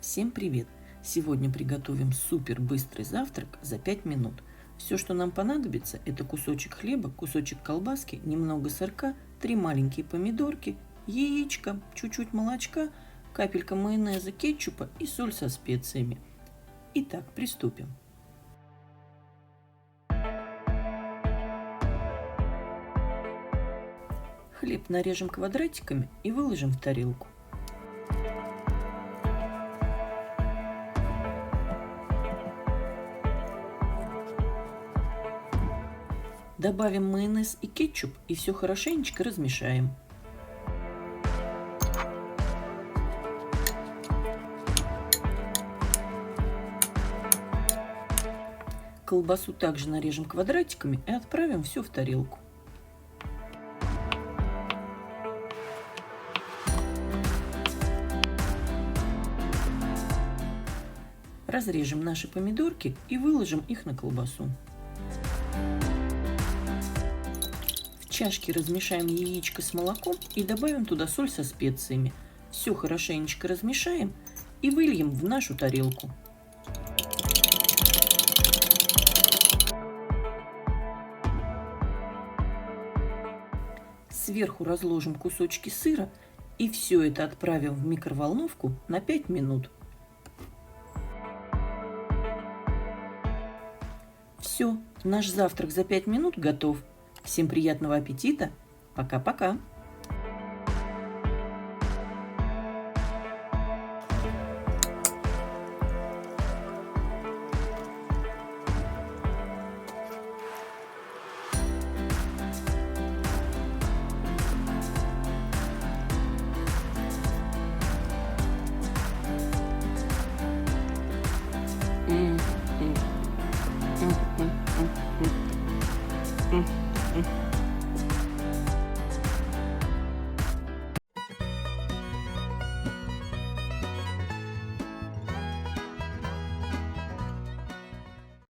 Всем привет! Сегодня приготовим супер быстрый завтрак за 5 минут. Все, что нам понадобится, это кусочек хлеба, кусочек колбаски, немного сырка, 3 маленькие помидорки, яичко, чуть-чуть молочка, капелька майонеза, кетчупа и соль со специями. Итак, приступим. Хлеб нарежем квадратиками и выложим в тарелку. Добавим майонез и кетчуп и все хорошенечко размешаем. Колбасу также нарежем квадратиками и отправим все в тарелку. Разрежем наши помидорки и выложим их на колбасу. В чашке размешаем яичко с молоком и добавим туда соль со специями. Все хорошенечко размешаем и выльем в нашу тарелку. Сверху разложим кусочки сыра и все это отправим в микроволновку на 5 минут. Все, наш завтрак за 5 минут готов. Всем приятного аппетита. Пока-пока. Mm-hmm.